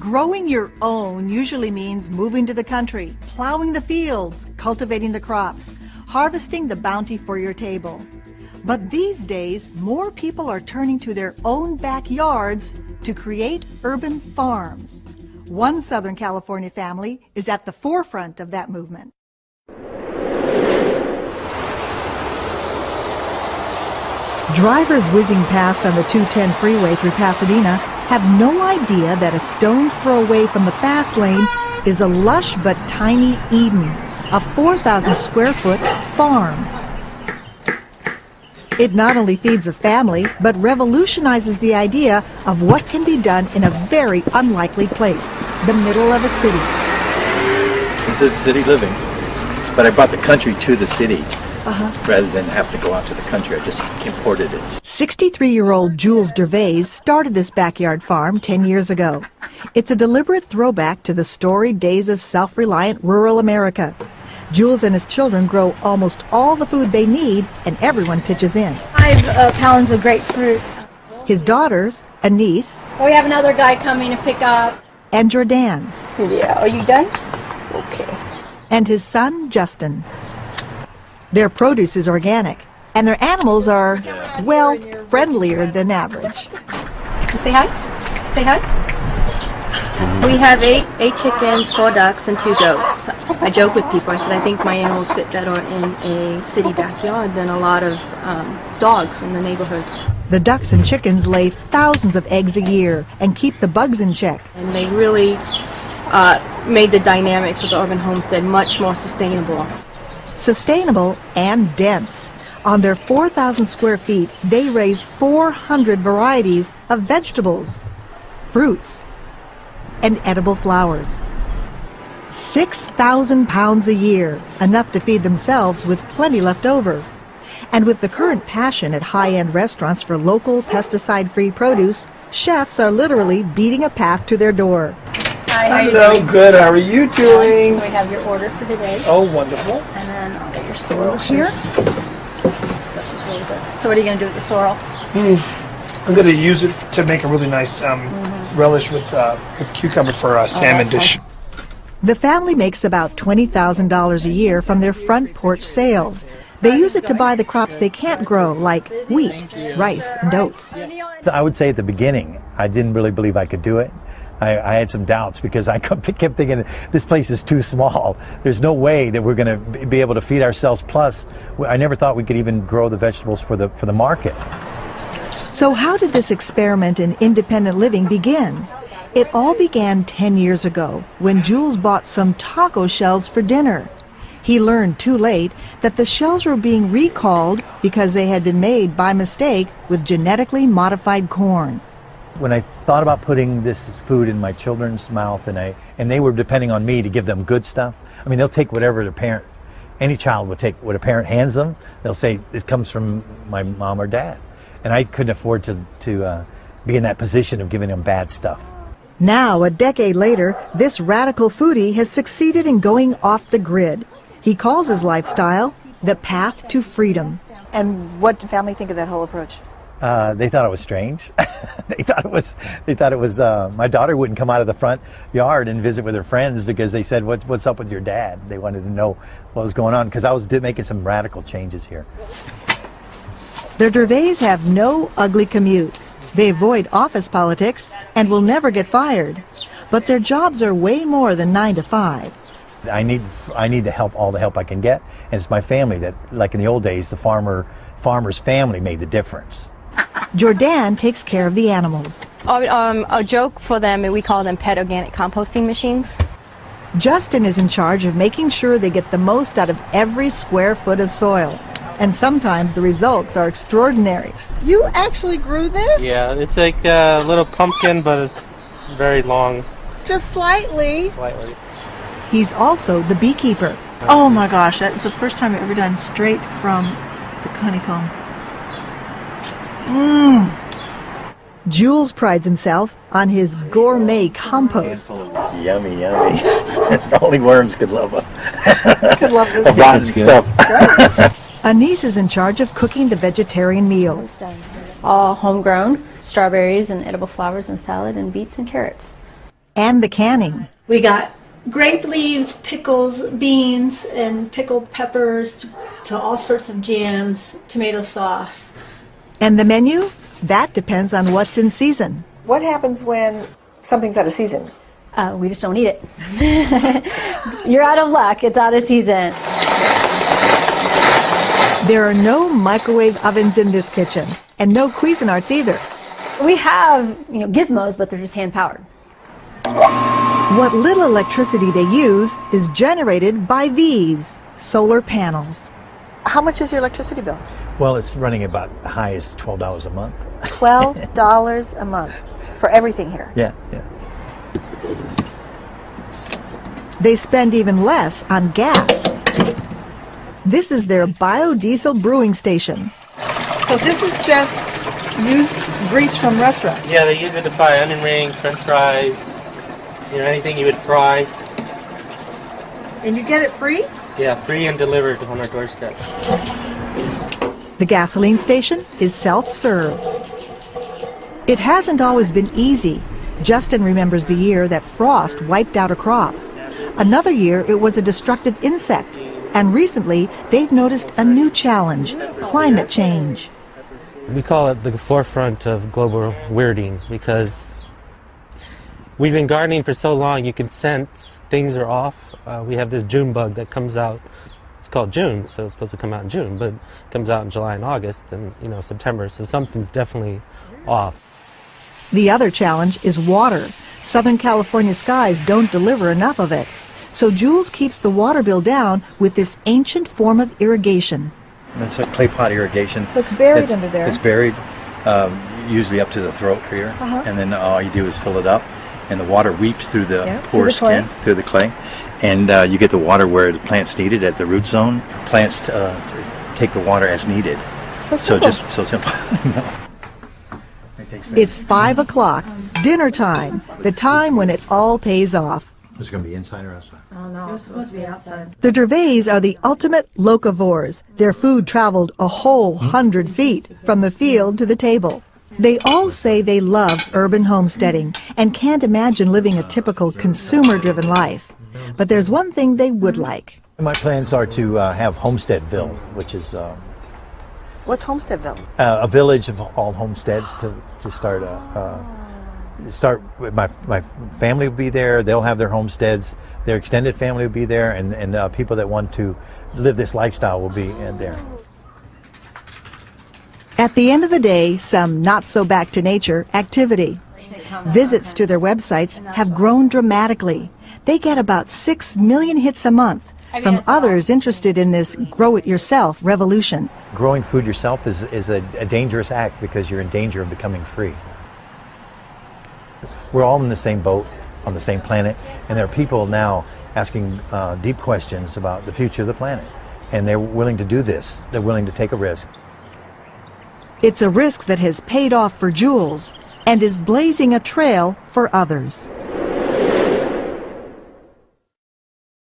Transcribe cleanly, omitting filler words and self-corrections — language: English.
Growing your own usually means moving to the country, plowing the fields, cultivating the crops, harvesting the bounty for your table. But these days, more people are turning to their own backyards to create urban farms. One Southern California family is at the forefront of that movement. Drivers whizzing past on the 210 freeway through Pasadena have no idea that a stone's throw away from the fast lane is a lush but tiny Eden, a 4,000 square foot farm. It not only feeds a family, but revolutionizes the idea of what can be done in a very unlikely place, the middle of a city. This is city living, but I brought the country to the city. Rather than have to go out to the country, I just imported it. 63-year-old Jules Dervais started this backyard farm 10 years ago. It's a deliberate throwback to the storied days of self-reliant rural America. Jules and his children grow almost all the food they need, and everyone pitches in. 5 pounds of grapefruit. His daughters, Anise. We have another guy coming to pick up. And Jordan. Yeah, are you done? Okay. And his son, Justin. Their produce is organic, and their animals are, well, friendlier than average. Say hi. Say hi. We have eight chickens, 4 ducks, and 2 goats. I joke with people. I said I think my animals fit better in a city backyard than a lot of dogs in the neighborhood. The ducks and chickens lay thousands of eggs a year and keep the bugs in check. And they really made the dynamics of the urban homestead much more sustainable. Sustainable and dense. On their 4,000 square feet, they raise 400 varieties of vegetables, fruits, and edible flowers. 6,000 pounds a year, enough to feed themselves with plenty left over. And with the current passion at high-end restaurants for local, pesticide-free produce, chefs are literally beating a path to their door. Hi, hello, good. How are you doing? So we have your order for today. Oh, wonderful. And then I'll get your sorrel here. Stuff is really good. So what are you going to do with the sorrel? I'm going to use it to make a really nice relish with cucumber for a salmon dish. The family makes about $20,000 a year from their front porch sales. They use it to buy the crops they can't grow, like wheat, rice, and oats. I would say at the beginning, I didn't really believe I could do it. I had some doubts because I kept thinking, this place is too small. There's no way that we're going to be able to feed ourselves. Plus, I never thought we could even grow the vegetables for the market. So how did this experiment in independent living begin? It all began 10 years ago when Jules bought some taco shells for dinner. He learned too late that the shells were being recalled because they had been made by mistake with genetically modified corn. When I thought about putting this food in my children's mouth, and they were depending on me to give them good stuff. I mean, they'll take whatever any child would take what a parent hands them. They'll say, this comes from my mom or dad. And I couldn't afford to be in that position of giving them bad stuff. Now, a decade later, this radical foodie has succeeded in going off the grid. He calls his lifestyle the path to freedom. And what did the family think of that whole approach? They thought it was strange. They thought it was. My daughter wouldn't come out of the front yard and visit with her friends because they said, "What's up with your dad?" They wanted to know what was going on because I was making some radical changes here. The Dervais have no ugly commute. They avoid office politics and will never get fired. But their jobs are way more than 9 to 5. I need the help, all the help I can get, and it's my family that, like in the old days, the farmer's family made the difference. Jordan takes care of the animals. A joke for them, we call them pet organic composting machines. Justin is in charge of making sure they get the most out of every square foot of soil. And sometimes the results are extraordinary. You actually grew this? Yeah, it's like a little pumpkin, but it's very long. Just slightly. Slightly. He's also the beekeeper. Oh my gosh, that's the first time I've ever done straight from the honeycomb. Jules prides himself on his gourmet compost. Yummy, yummy. Only worms could love it. Could love this. Rotten stuff. Anise is in charge of cooking the vegetarian meals. All homegrown, strawberries and edible flowers and salad and beets and carrots. and the canning. We got grape leaves, pickles, beans, and pickled peppers to all sorts of jams, tomato sauce. And the menu? That depends on what's in season. What happens when something's out of season? We just don't eat it. You're out of luck. It's out of season. There are no microwave ovens in this kitchen, and no Cuisinarts either. We have, gizmos, but they're just hand powered. What little electricity they use is generated by these solar panels. How much is your electricity bill? Well, it's running about high as $12 a month. $12 a month for everything here. Yeah. They spend even less on gas. This is their biodiesel brewing station. So this is just used grease from restaurants. Yeah, they use it to fry onion rings, french fries, anything you would fry. And you get it free? Yeah, free and delivered on our doorstep. The gasoline station is self-serve. It hasn't always been easy. Justin remembers the year that frost wiped out a crop. Another year, it was a destructive insect. And recently, they've noticed a new challenge, climate change. We call it the forefront of global weirding because we've been gardening for so long, you can sense things are off. We have this June bug that comes out. It's called June, so it's supposed to come out in June, but it comes out in July and August and, September, so something's definitely off. The other challenge is water. Southern California skies don't deliver enough of it. So Jules keeps the water bill down with this ancient form of irrigation. That's a clay pot irrigation. So it's buried under there. It's buried, usually up to the throat here, and then all you do is fill it up, and the water weeps through the poor skin, through the clay, and you get the water where the plants need it at the root zone. Plants take the water as needed. So simple. Just so simple. It's 5 o'clock, dinner time, the time when it all pays off. Is it going to be inside or outside? The Dervays are the ultimate locavores. Their food traveled a whole 100 feet from the field to the table. They all say they love urban homesteading and can't imagine living a typical consumer-driven life. But there's one thing they would like. My plans are to have Homesteadville, which is What's Homesteadville? a village of all homesteads to start with. My family will be there. They'll have their homesteads. Their extended family will be there, and people that want to live this lifestyle will be there. At the end of the day, some not-so-back-to-nature activity. Visits to their websites have grown dramatically. They get about 6 million hits a month from others interested in this grow-it-yourself revolution. Growing food yourself is a dangerous act because you're in danger of becoming free. We're all in the same boat, on the same planet, and there are people now asking deep questions about the future of the planet. And they're willing to do this. They're willing to take a risk. It's a risk that has paid off for Jules and is blazing a trail for others.